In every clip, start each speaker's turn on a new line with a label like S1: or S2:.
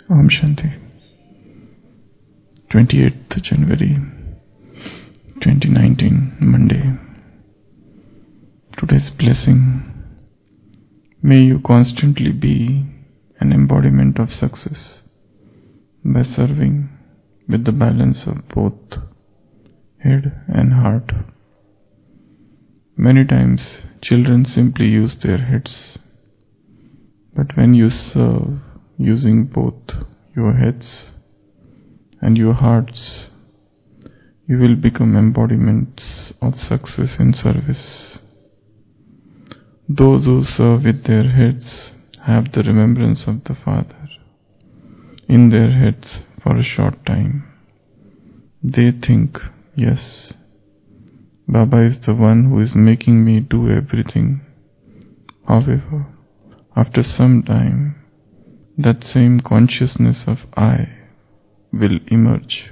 S1: Om Shanti. 28th January 2019, Monday. Today's blessing. May you constantly be an embodiment of success by serving with the balance of both head and heart. Many times children simply use their heads, but when you serve using both your heads and your hearts, you will become embodiments of success in service. Those who serve with their heads have the remembrance of the Father in their heads for a short time. They think, yes, Baba is the one who is making me do everything. However, after some time, that same consciousness of I will emerge.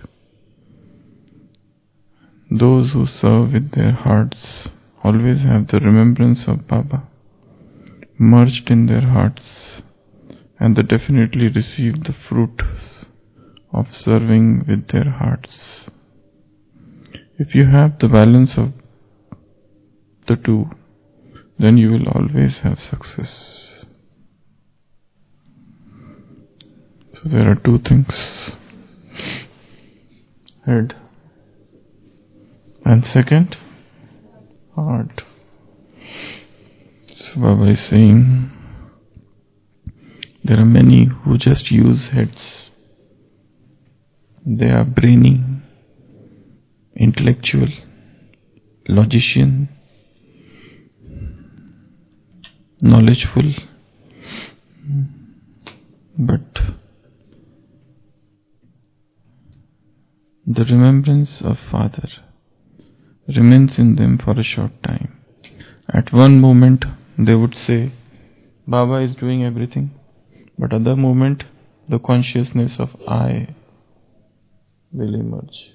S1: Those who serve with their hearts always have the remembrance of Baba merged in their hearts, and they definitely receive the fruits of serving with their hearts. If you have the balance of the two, then you will always have success. So there are two things, head and second, heart. So Baba is saying there are many who just use heads. They are brainy, intellectual, logician, knowledgeful, but the remembrance of Father remains in them for a short time. At one moment they would say, Baba is doing everything, but other moment the consciousness of I will emerge.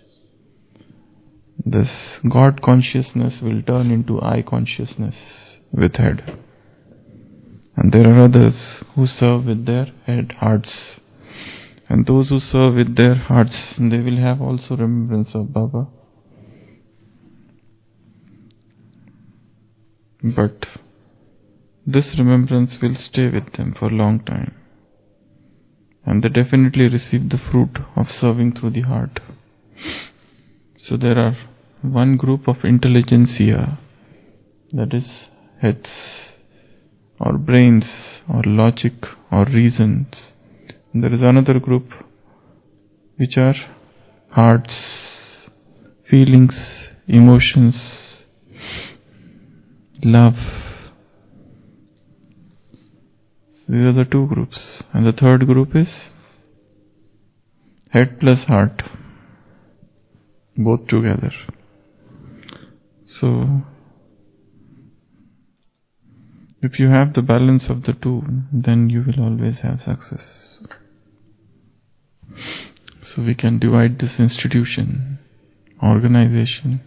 S1: This God consciousness will turn into I consciousness with head. And there are others who serve with their head, hearts. And those who serve with their hearts, they will have also remembrance of Baba. But this remembrance will stay with them for a long time. And they definitely receive the fruit of serving through the heart. So there are one group of intelligentsia, that is heads, or brains, or logic, or reasons. And there is another group which are hearts, feelings, emotions, love. So these are the two groups. And the third group is head plus heart, both together. So if you have the balance of the two, then you will always have success. So we can divide this institution, organization,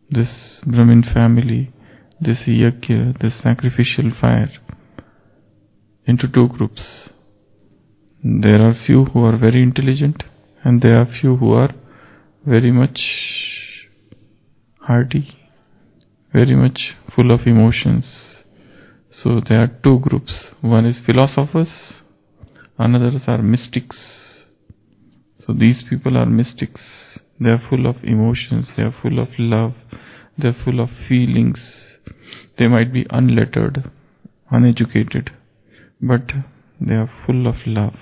S1: this Brahmin family, this yajna, this sacrificial fire, into two groups. There are few who are very intelligent, and there are few who are very much hearty, very much full of emotions. So there are two groups. One is philosophers, another are mystics. So these people are mystics. They are full of emotions, they are full of love, they are full of feelings. They might be unlettered, uneducated, but they are full of love.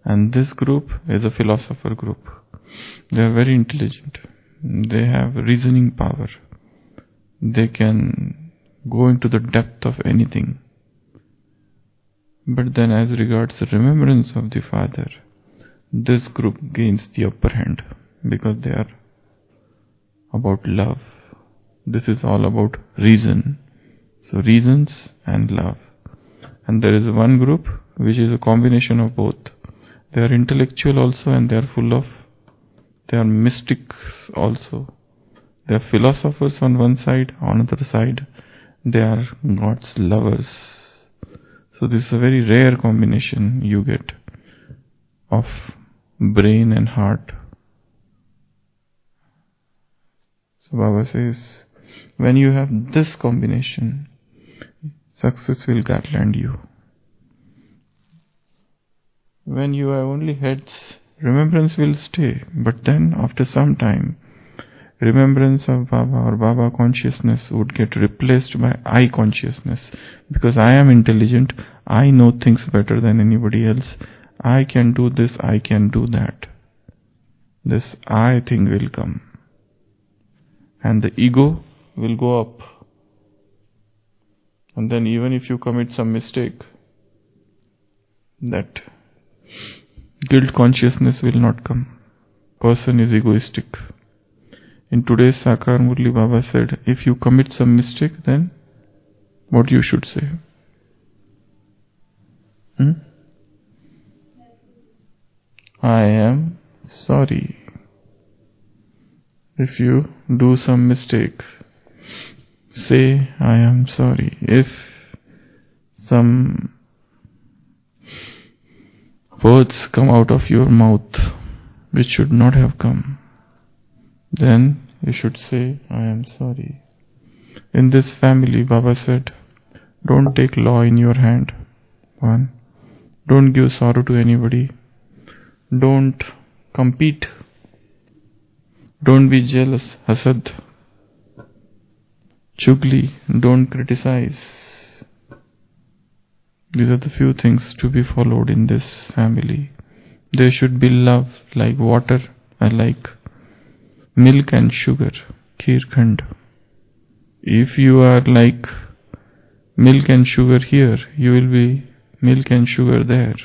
S1: And this group is a philosopher group. They are very intelligent. They have reasoning power. They can go into the depth of anything. But then as regards the remembrance of the Father, this group gains the upper hand because they are about love. This is all about reason. So reasons and love. And there is one group which is a combination of both. They are intellectual also, and they are mystics also. They are philosophers on one side, on the other side they are God's lovers. So this is a very rare combination you get. of brain and heart. So Baba says, when you have this combination, success will land you. When you have only heads, remembrance will stay, but then after some time, remembrance of Baba or Baba consciousness would get replaced by I consciousness, because I am intelligent, I know things better than anybody else, I can do this, I can do that. This I thing will come, and the ego will go up. And then even if you commit some mistake, that guilt consciousness will not come. Person is egoistic. In today's Sakar Murli, Baba said, if you commit some mistake, then what you should say? I am sorry. If you do some mistake, say, I am sorry. If some words come out of your mouth which should not have come, then you should say, I am sorry. In this family, Baba said, don't take law in your hand. 1. Don't give sorrow to anybody. Don't compete. Don't be jealous, hasad, chugli. Don't criticize. These are the few things to be followed in this family. There should be love like water and like milk and sugar, kheer khand. If you are like milk and sugar here, you will be milk and sugar there.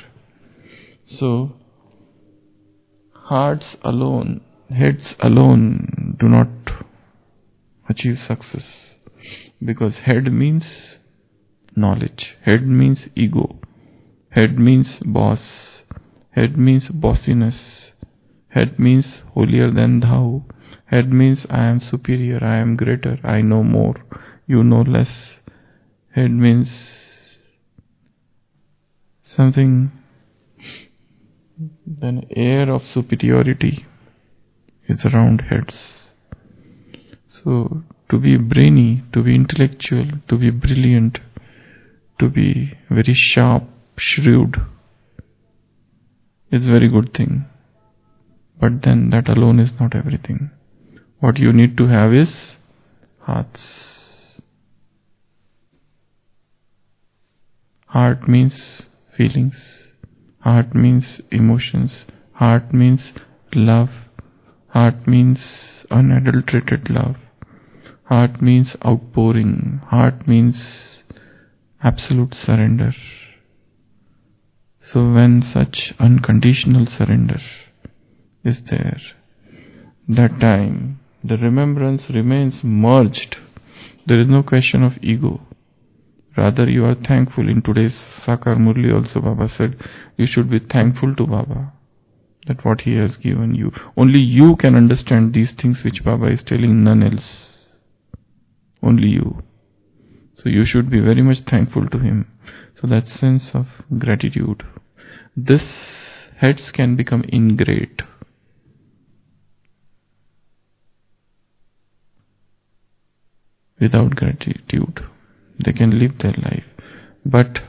S1: So, hearts alone, heads alone do not achieve success, because head means knowledge, head means ego, head means boss, head means bossiness, head means holier than thou, head means I am superior, I am greater, I know more, you know less. Head means something, an air of superiority is around heads. So to be brainy, to be intellectual, to be brilliant, to be very sharp, shrewd is a very good thing. But then that alone is not everything. What you need to have is hearts. Heart means feelings. Heart means emotions. Heart means love. Heart means unadulterated love. Heart means outpouring. Heart means absolute surrender. So when such unconditional surrender is there, that time the remembrance remains merged. There is no question of ego. Rather, you are thankful. In today's Sakar Murli also Baba said, you should be thankful to Baba, that what he has given you. Only you can understand these things which Baba is telling, none else. Only you. So you should be very much thankful to him. So that sense of gratitude. This heads can become ingrate. Without gratitude, they can live their life. But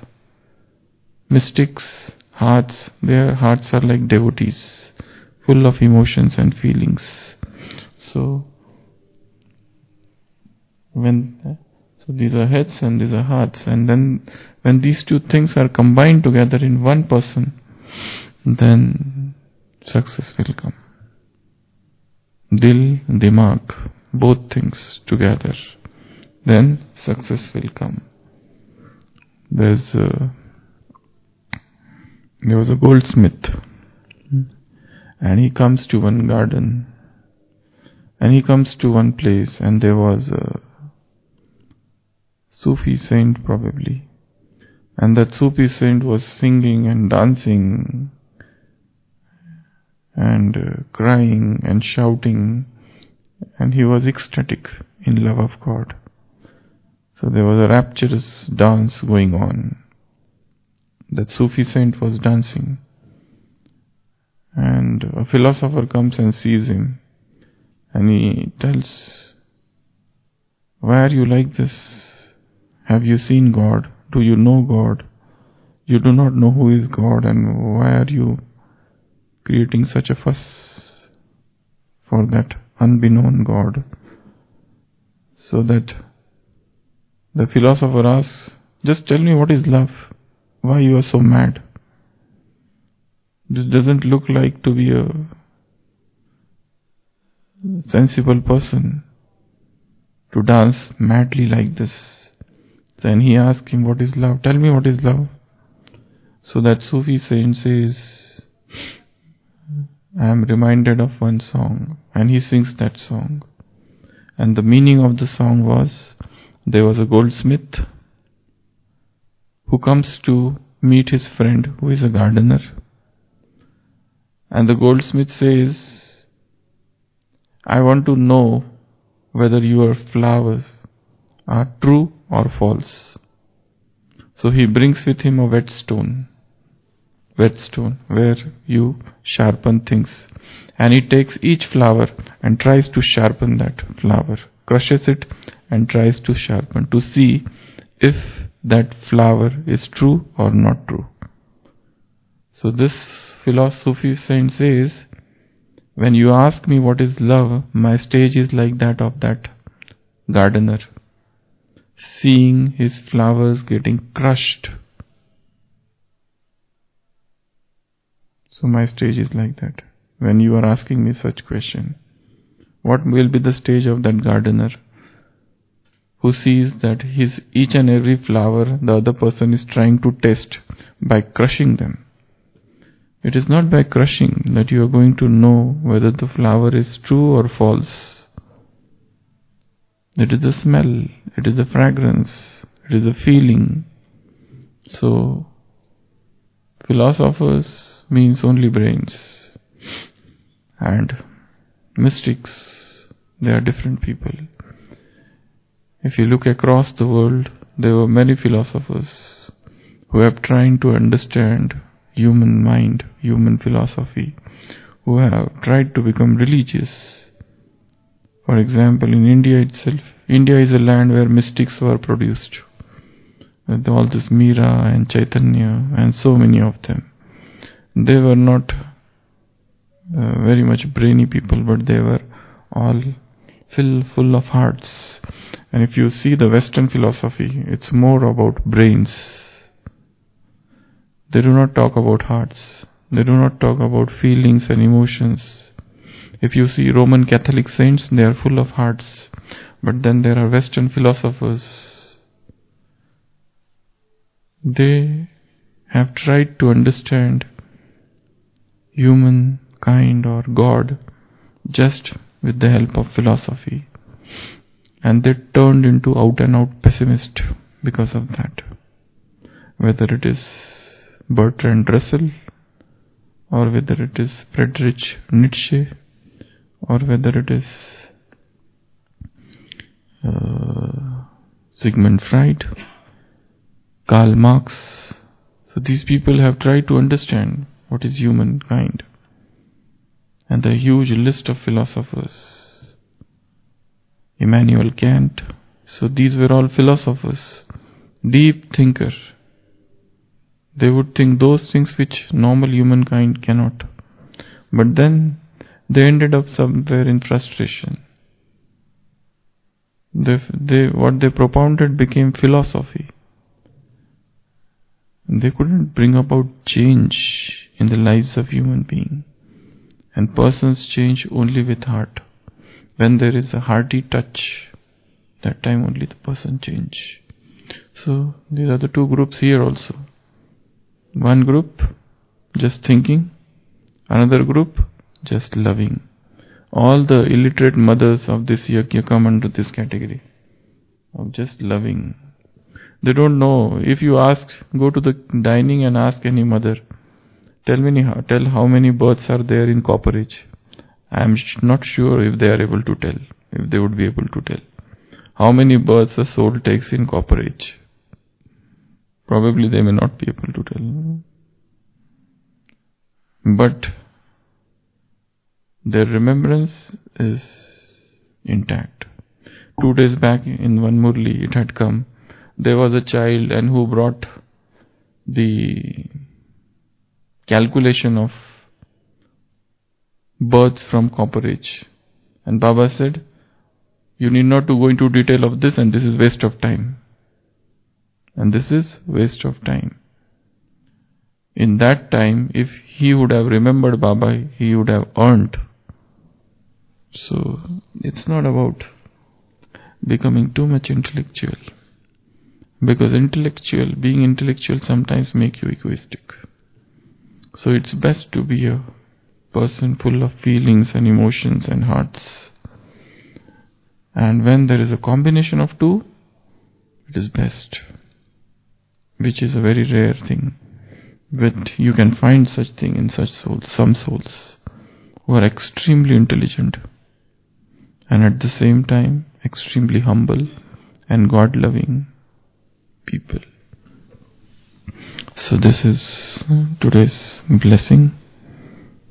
S1: mystics, hearts, their hearts are like devotees, full of emotions and feelings. So these are heads and these are hearts, and then when these two things are combined together in one person, then success will come. Dil, dimag, both things together, then success will come. There was a goldsmith, and he comes to one garden, and he comes to one place, and there was a Sufi saint probably, and that Sufi saint was singing and dancing and crying and shouting, and he was ecstatic in love of God. So there was a rapturous dance going on. That Sufi saint was dancing, And a philosopher comes and sees him, and he tells, "Why are you like this? Have you seen God? Do you know God? You do not know who is God, and why are you creating such a fuss for that unbeknown God?" So that the philosopher asks, "Just tell me, what is love? Why you are so mad? This doesn't look like to be a sensible person to dance madly like this." Then he asks him, "What is love? Tell me what is love." So that Sufi saint says, "I am reminded of one song," and he sings that song. And the meaning of the song was, there was a goldsmith who comes to meet his friend who is a gardener. And the goldsmith says, "I want to know whether your flowers are true or false." So he brings with him a whetstone where you sharpen things. And he takes each flower and tries to sharpen that flower, crushes it and tries to sharpen, to see if that flower is true or not true. So this philosophy saint says, when you ask me what is love, my stage is like that of that gardener, seeing his flowers getting crushed. So my stage is like that. When you are asking me such question, what will be the stage of that gardener who sees that his each and every flower the other person is trying to test by crushing them? It is not by crushing that you are going to know whether the flower is true or false. It is the smell, it is the fragrance, it is the feeling. So, philosophers means only brains. And mystics, they are different people. If you look across the world, there were many philosophers who have tried to understand human mind, human philosophy, who have tried to become religious. For example, in India itself, India is a land where mystics were produced. With all this Meera and Chaitanya and so many of them. They were not very much brainy people, but they were all full of hearts. And if you see the Western philosophy, it's more about brains. They do not talk about hearts. They do not talk about feelings and emotions. If you see Roman Catholic saints, they are full of hearts. But then there are Western philosophers. They have tried to understand humankind or God just with the help of philosophy. And they turned into out and out pessimist because of that. Whether it is Bertrand Russell, or whether it is Friedrich Nietzsche, or whether it is Sigmund Freud, Karl Marx. So these people have tried to understand what is humankind. And the huge list of philosophers, Immanuel Kant. So these were all philosophers, deep thinker. They would think those things which normal humankind cannot. But then they ended up somewhere in frustration. What they propounded became philosophy. They couldn't bring about change in the lives of human beings. And persons change only with heart. When there is a hearty touch, that time only the person change. So these are the two groups here also. One group just thinking, another group just loving. All the illiterate mothers of this yajna come under this category of just loving. They don't know. If you ask, go to the dining and ask any mother, tell how many births are there in copperage. I am not sure if they are able to tell, if they would be able to tell. How many births a soul takes in copperage? Probably they may not be able to tell. But their remembrance is intact. 2 days back in one Murli, it had come. There was a child and who brought the calculation of births from copper age. And Baba said, you need not to go into detail of this, and this is waste of time. And this is waste of time. In that time, if he would have remembered Baba, he would have earned. So, it's not about becoming too much intellectual. Because being intellectual sometimes make you egoistic. So it's best to be a person full of feelings and emotions and hearts. And when there is a combination of two, it is best. Which is a very rare thing. But you can find such thing in such souls, some souls who are extremely intelligent and at the same time extremely humble and God-loving people. So this is today's blessing.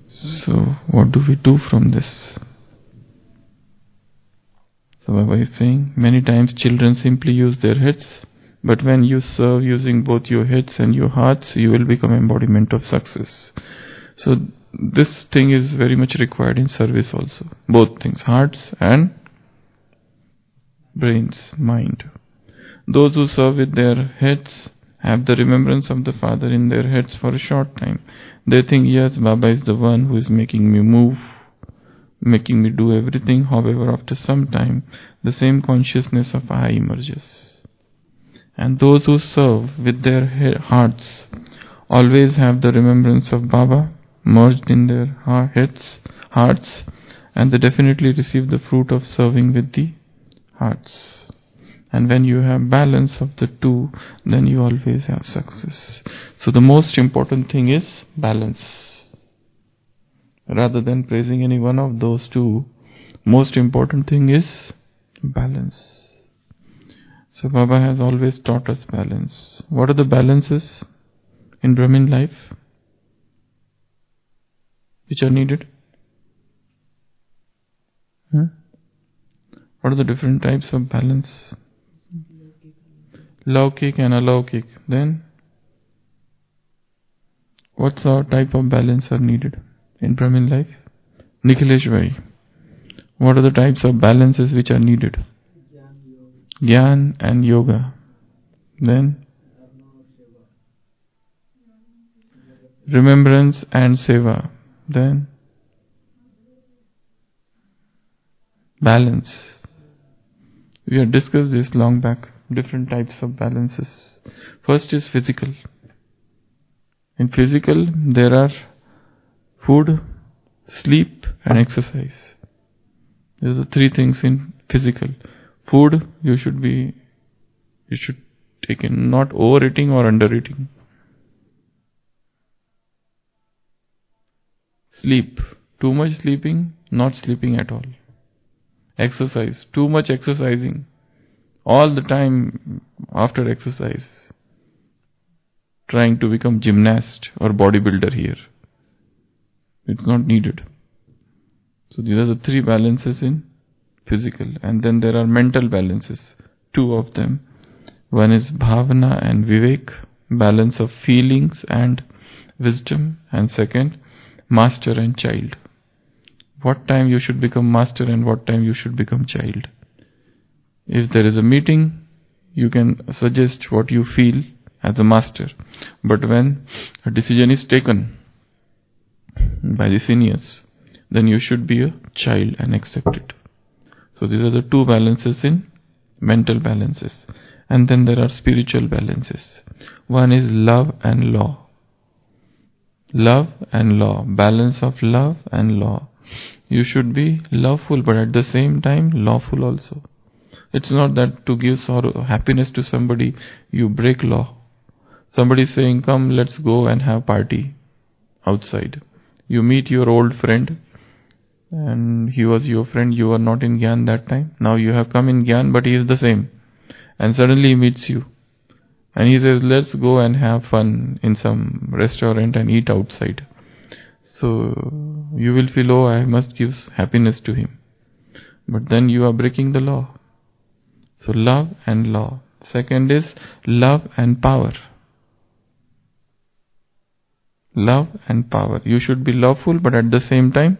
S1: So what do we do from this? So Baba is saying, many times children simply use their heads, but when you serve using both your heads and your hearts, you will become embodiment of success. So this thing is very much required in service also. Both things, hearts and brains, mind. Those who serve with their heads have the remembrance of the Father in their heads for a short time. They think, yes, Baba is the one who is making me move, making me do everything. However, after some time, the same consciousness of I emerges. And those who serve with their hearts always have the remembrance of Baba merged in their hearts, and they definitely receive the fruit of serving with the hearts. And when you have balance of the two, then you always have success. So the most important thing is balance. Rather than praising any one of those two, most important thing is balance. So Baba has always taught us balance. What are the balances in Brahmin life which are needed? What are the different types of balance? Laukik and alaukik. Then, what's our type of balance are needed in Brahmin life? Nikhilesh Bhai, what are the types of balances which are needed? Gyan and yoga. Then, remembrance and seva. Then, balance. We have discussed this long back. Different types of balances. First is physical. In physical, there are food, sleep and exercise. These are the three things in physical. Food, you should take in not overeating or undereating. Sleep, too much sleeping, not sleeping at all. Exercise, too much exercising. All the time after exercise, trying to become gymnast or bodybuilder here. It's not needed. So these are the three balances in physical. And then there are mental balances. Two of them. One is bhavana and vivek, balance of feelings and wisdom. And second, master and child. What time you should become master and what time you should become child. If there is a meeting, you can suggest what you feel as a master. But when a decision is taken by the seniors, then you should be a child and accept it. So these are the two balances in mental balances. And then there are spiritual balances. One is love and law. Love and law. Balance of love and law. You should be loveful but at the same time lawful also. It's not that to give sorrow, happiness to somebody, you break law. Somebody is saying, come, let's go and have party outside. You meet your old friend, and he was your friend, you were not in Gyan that time. Now you have come in Gyan, but he is the same. And suddenly he meets you. And he says, let's go and have fun in some restaurant and eat outside. So you will feel, oh, I must give happiness to him. But then you are breaking the law. So love and law. Second is love and power. Love and power. You should be loveful, but at the same time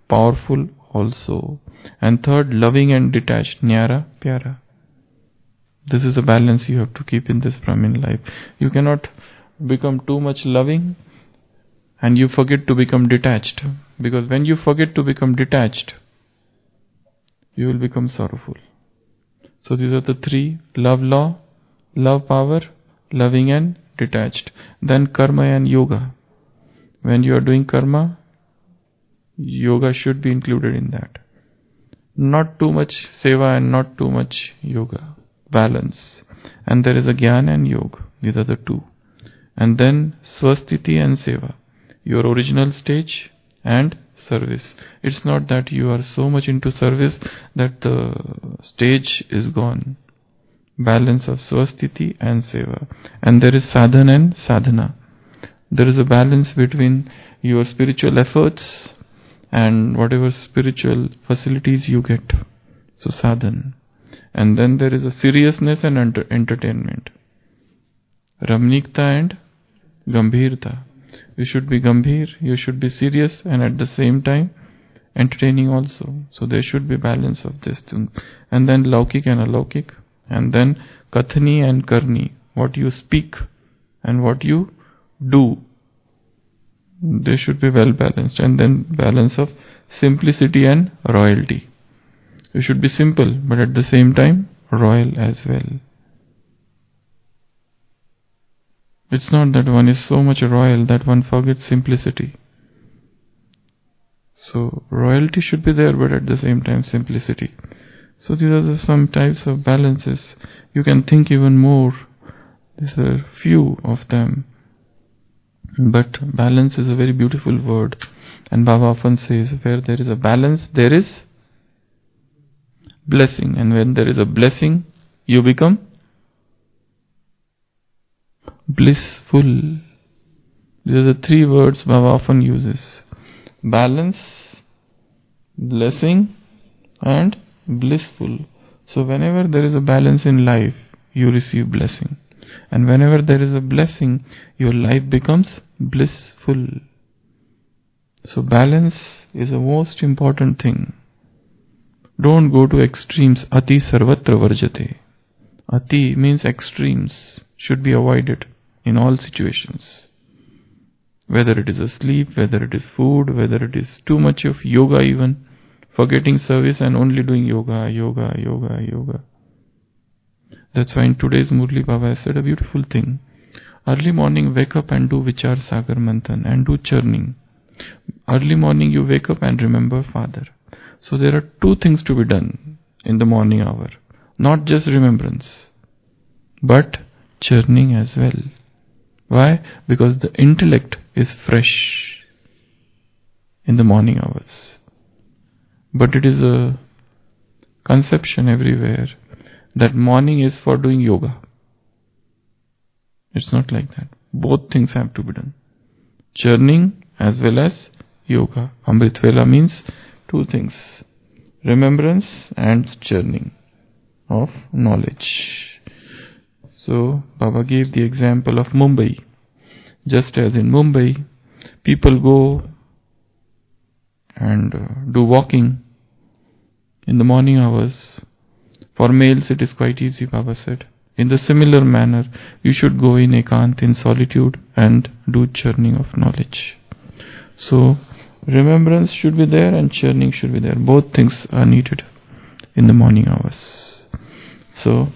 S1: powerful also. And third, loving and detached. Nyara, pyara. This is a balance you have to keep in this Brahmin life. You cannot become too much loving and you forget to become detached. Because when you forget to become detached, you will become sorrowful. So these are the three: love, law, love, power, loving and detached. Then karma and yoga. When you are doing karma, yoga should be included in that. Not too much seva and not too much yoga. Balance. And there is a jnana and yoga. These are the two. And then swasthiti and seva. Your original stage and service. It's not that you are so much into service that the stage is gone. Balance of swasthiti and seva. And there is sadhana and sadhana. There is a balance between your spiritual efforts and whatever spiritual facilities you get. So sadhana. And then there is a seriousness and entertainment. Ramnikta and gambhirta. You should be gambhir, you should be serious, and at the same time entertaining also. So there should be balance of this thing. And then laukik and alaukik. And then kathani and karni. What you speak and what you do. They should be well balanced. And then balance of simplicity and royalty. You should be simple, but at the same time royal as well. It's not that one is so much royal that one forgets simplicity. So royalty should be there, but at the same time simplicity. So these are some types of balances. You can think even more. These are few of them. But balance is a very beautiful word. And Baba often says, where there is a balance, there is blessing. And when there is a blessing, you become blissful. These are the three words Baba often uses: balance, blessing and blissful. So whenever there is a balance in life, you receive blessing. And whenever there is a blessing, your life becomes blissful. So balance is the most important thing. Don't go to extremes. Ati sarvatra varjate. Ati means extremes. Should be avoided in all situations. Whether it is asleep, whether it is food, whether it is too much of yoga even. Forgetting service and only doing yoga, yoga, yoga, yoga. That's why in today's Murli Baba said a beautiful thing. Early morning wake up and do Vichar Sagar Manthan and do churning. Early morning you wake up and remember Father. So there are two things to be done in the morning hour. Not just remembrance, but churning as well. Why? Because the intellect is fresh in the morning hours. But it is a conception everywhere that morning is for doing yoga. It's not like that. Both things have to be done. Churning as well as yoga. Amrit Vela means two things: remembrance and churning of knowledge. So Baba gave the example of Mumbai. Just as in Mumbai, people go and do walking in the morning hours. For males it is quite easy, Baba said. In the similar manner, you should go in ekant, in solitude, and do churning of knowledge. So remembrance should be there and churning should be there. Both things are needed in the morning hours. So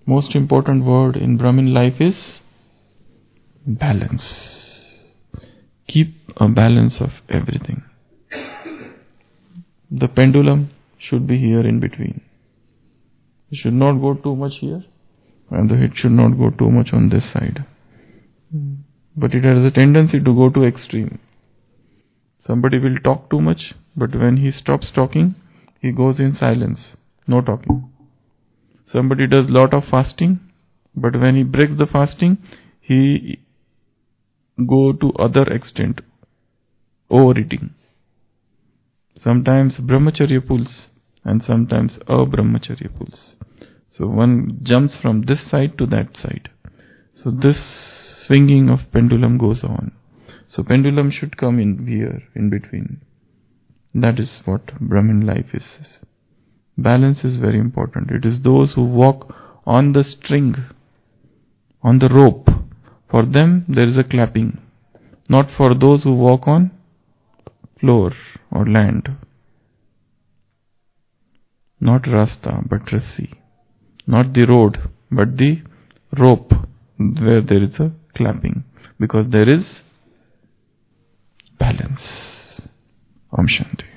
S1: most important word in Brahmin life is balance. Keep a balance of everything. The pendulum should be here in between. It should not go too much here, and it should not go too much on this side. But it has a tendency to go to extreme. Somebody will talk too much, but when he stops talking, he goes in silence, no talking. Somebody does lot of fasting, but when he breaks the fasting, he go to other extent, overeating. Sometimes brahmacharya pulls and sometimes abrahmacharya pulls. So one jumps from this side to that side. So this swinging of pendulum goes on. So pendulum should come in here, in between. That is what Brahmin life is. Balance is very important. It is those who walk on the string, on the rope. For them there is a clapping. Not for those who walk on floor or land. Not rasta but rassi. Not the road but the rope where there is a clapping. Because there is balance. Om Shanti.